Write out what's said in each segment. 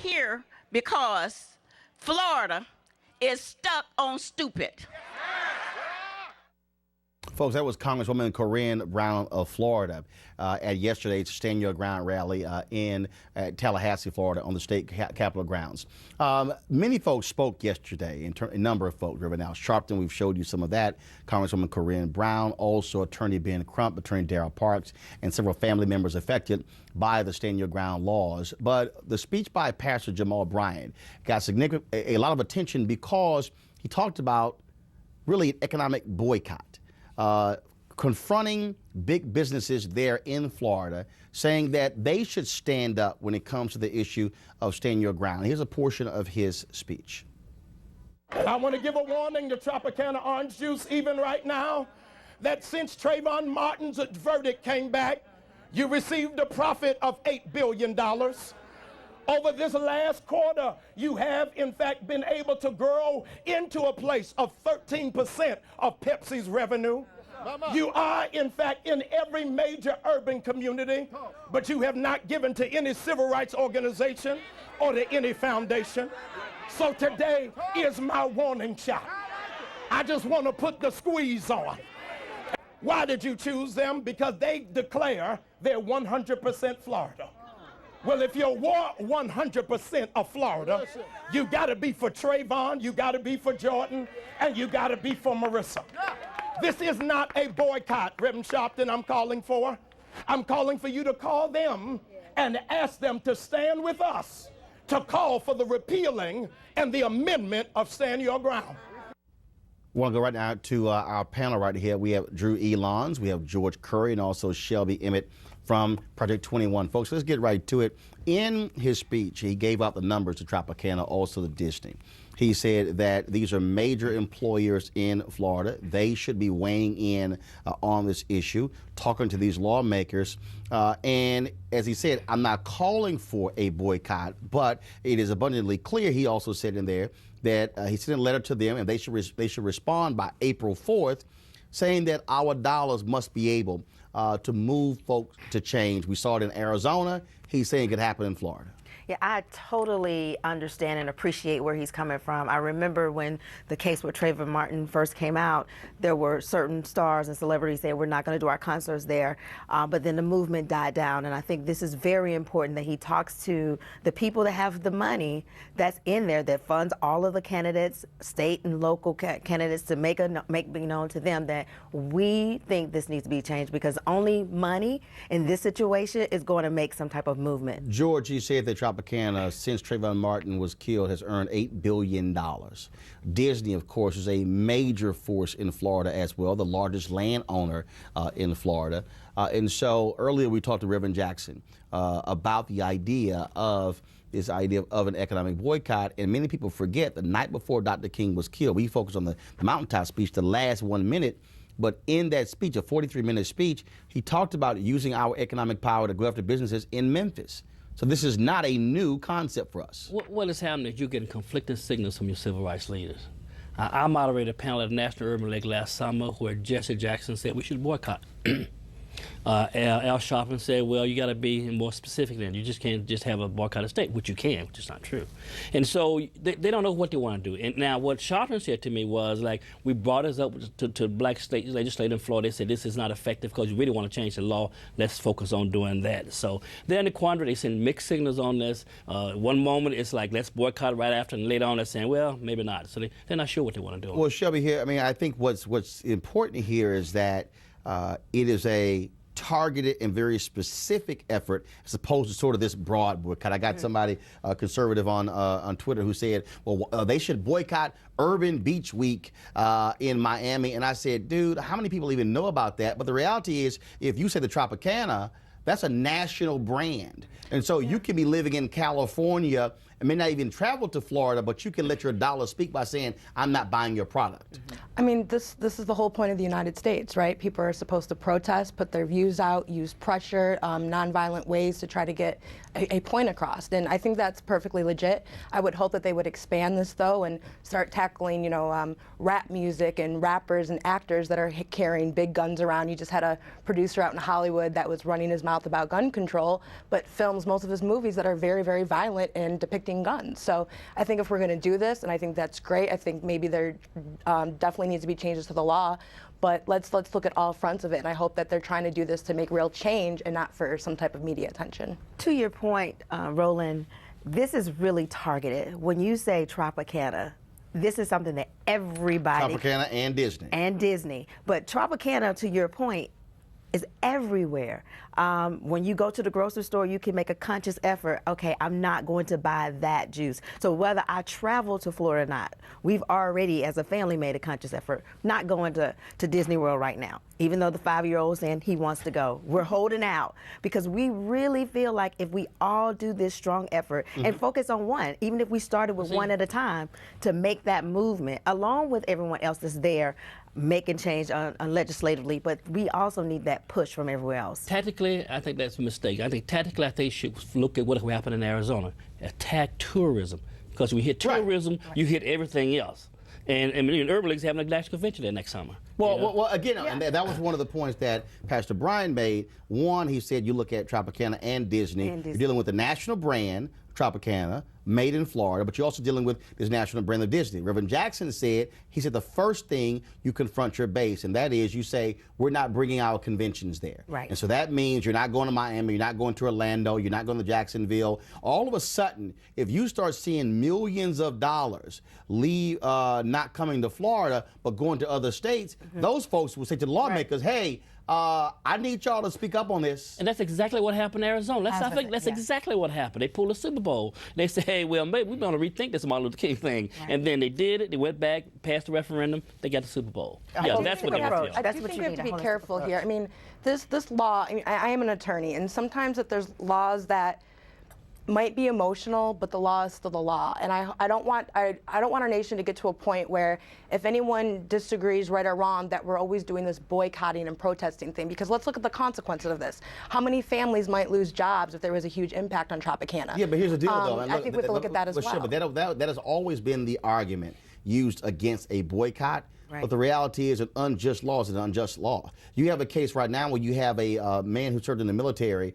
here because Florida is stuck on stupid. Folks, that was Congresswoman Corinne Brown of Florida at yesterday's Stand Your Ground rally in Tallahassee, Florida, on the state capitol grounds. Many folks spoke yesterday, a number of folks. Reverend Al Sharpton, we've showed you some of that. Congresswoman Corinne Brown, also Attorney Ben Crump, Attorney Darrell Parks, and several family members affected by the Stand Your Ground laws. But the speech by Pastor Jamal Bryant got a lot of attention because he talked about really an economic boycott. Confronting big businesses there in Florida, saying that they should stand up when it comes to the issue of stand your ground. Here's a portion of his speech. I want to give a warning to Tropicana Orange Juice even right now that since Trayvon Martin's verdict came back, you received a profit of $8 billion. Over this last quarter, you have, in fact, been able to grow into a place of 13% of Pepsi's revenue. You are, in fact, in every major urban community, but you have not given to any civil rights organization or to any foundation. So today is my warning shot. I just want to put the squeeze on. Why did you choose them? Because they declare they're 100% Florida. Well, if you're 100% of Florida, you got to be for Trayvon, you got to be for Jordan, and you got to be for Marissa. This is not a boycott, Reverend Sharpton, I'm calling for. I'm calling for you to call them and ask them to stand with us to call for the repealing and the amendment of Stand Your Ground. We want to go right now to our panel right here. We have Drew Elons, we have George Curry, and also Shelby Emmett from Project 21. Folks, let's get right to it. In his speech, he gave out the numbers to Tropicana, also to Disney. He said that these are major employers in Florida. They should be weighing in on this issue, talking to these lawmakers. And as he said, I'm not calling for a boycott, but it is abundantly clear, he also said in there, that he sent a letter to them and they should respond by April 4th, saying that our dollars must be able to move folks to change. We saw it in Arizona. He's saying it could happen in Florida. Yeah, I totally understand and appreciate where he's coming from. I remember when the case with Trayvon Martin first came out, there were certain stars and celebrities saying we're not going to do our concerts there, but then the movement died down. And I think this is very important that he talks to the people that have the money that's in there that funds all of the candidates, state and local candidates, to make be known to them that we think this needs to be changed, because only money in this situation is going to make some type of movement. George, you said that Tropicana, since Trayvon Martin was killed, has earned $8 billion. Disney, of course, is a major force in Florida as well, the largest landowner in Florida. And so earlier we talked to Reverend Jackson about the idea of an economic boycott, and many people forget the night before Dr. King was killed, we focused on the mountaintop speech, the last 1 minute. But in that speech, a 43-minute speech, he talked about using our economic power to go after businesses in Memphis. So this is not a new concept for us. What is happening is you're getting conflicting signals from your civil rights leaders. I moderated a panel at National Urban League last summer where Jesse Jackson said we should boycott. Al Sharpton said, well, you got to be more specific then. You just can't just have a boycott of state, which you can, which is not true. And so they don't know what they want to do. And now what Sharpton said to me was, like, we brought this up to black state legislators in Florida. They said this is not effective because you really want to change the law. Let's focus on doing that. So they're in the quandary. They send mixed signals on this. One moment it's like, let's boycott right after, and later on they're saying, well, maybe not. So they're not sure what they want to do. Well, Shelby, here, I mean, I think what's important here is that it is a targeted and very specific effort as opposed to sort of this broad boycott. I got somebody conservative on Twitter who said, well, they should boycott Urban Beach Week in Miami. And I said, dude, how many people even know about that? But the reality is, if you say the Tropicana, that's a national brand. And so you can be living in California and may not even travel to Florida, but you can let your dollar speak by saying, I'm not buying your product. I mean, this is the whole point of the United States, right? People are supposed to protest, put their views out, use pressure, nonviolent ways to try to get a point across. And I think that's perfectly legit. I would hope that they would expand this, though, and start tackling, you know, rap music and rappers and actors that are carrying big guns around. You just had a producer out in Hollywood that was running his mouth about gun control, but films most of his movies that are very, very violent and depict restricting guns. So I think if we're going to do this, and I think that's great, I think maybe there definitely needs to be changes to the law. But let's look at all fronts of it, and I hope that they're trying to do this to make real change and not for some type of media attention. To your point, Roland, this is really targeted. When you say Tropicana, this is something that everybody... Tropicana and Disney. And Disney. But Tropicana, to your point, is everywhere. When you go to the grocery store, you can make a conscious effort, okay, I'm not going to buy that juice. So whether I travel to Florida or not, we've already, as a family, made a conscious effort, not going to Disney World right now. Even though the 5-year-old saying he wants to go, we're holding out because we really feel like if we all do this strong effort and focus on one, even if we started with one at a time, to make that movement, along with everyone else that's there, making change legislatively, but we also need that push from everywhere else. Tactically, I think that's a mistake. I think tactically, I think you should look at what happened in Arizona. Attack tourism. Because when you hit tourism, you hit everything else. And Urban League's having a national convention there next summer. Well, again, and that was one of the points that Pastor Brian made. One, he said you look at Tropicana and Disney. You're dealing with the national brand, Tropicana, made in Florida, but you're also dealing with this national brand of Disney. Reverend Jackson said, he said the first thing you confront your base, and that is you say, we're not bringing our conventions there. Right. And so that means you're not going to Miami, you're not going to Orlando, you're not going to Jacksonville. All of a sudden, if you start seeing millions of dollars leave, not coming to Florida, but going to other states, those folks will say to the lawmakers, hey, I need y'all to speak up on this. And that's exactly what happened in Arizona. That's exactly what happened. They pulled a Super Bowl. They said, hey, well, maybe we're going to rethink this Martin Luther King thing. Right. And then they did it. They went back, passed the referendum. They got the Super Bowl. Yeah, that's what they want to do. I do think we have to be careful here. I mean, this law, I mean, I am an attorney, and sometimes if there's laws that might be emotional, but the law is still the law. And I don't want our nation to get to a point where if anyone disagrees, right or wrong, that we're always doing this boycotting and protesting thing. Because let's look at the consequences of this. How many families might lose jobs if there was a huge impact on Tropicana? Yeah, but here's the deal, though. I think we have to look at that as well. Sure, but that has always been the argument used against a boycott. Right. But the reality is an unjust law is an unjust law. You have a case right now where you have a man who served in the military,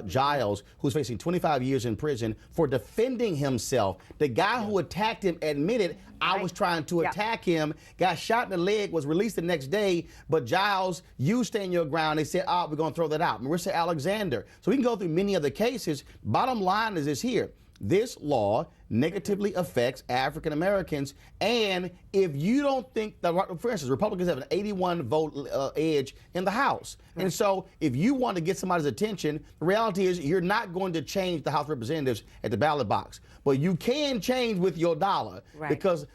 Giles, who's facing 25 years in prison for defending himself. The guy who attacked him admitted, I was trying to attack him, got shot in the leg, was released the next day, but Giles, you stand your ground. They said, we're going to throw that out. Marissa Alexander. So we can go through many other cases. Bottom line is this here. This law negatively affects African Americans, and if you don't think that, for instance, Republicans have an 81 vote edge in the House, and so if you want to get somebody's attention, the reality is you're not going to change the House of Representatives at the ballot box, but you can change with your dollar, because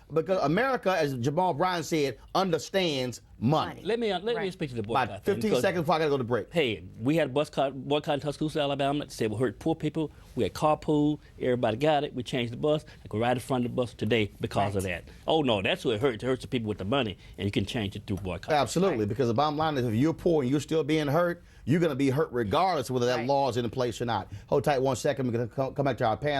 America, as Jamal Bryant said, understands money. Let me speak to the boycott. About 15 seconds before I got to go to break. Hey, we had a boycott in Tuscaloosa, Alabama, that said we hurt poor people. We had carpool. Everybody got it. We changed the bus. I could ride in front of the bus today because of that. Oh, no, that's what it hurts. It hurts the people with the money, and you can change it through boycott. Absolutely, because the bottom line is if you're poor and you're still being hurt, you're going to be hurt regardless of whether that law is in place or not. Hold tight 1 second. We're going to come back to our panel.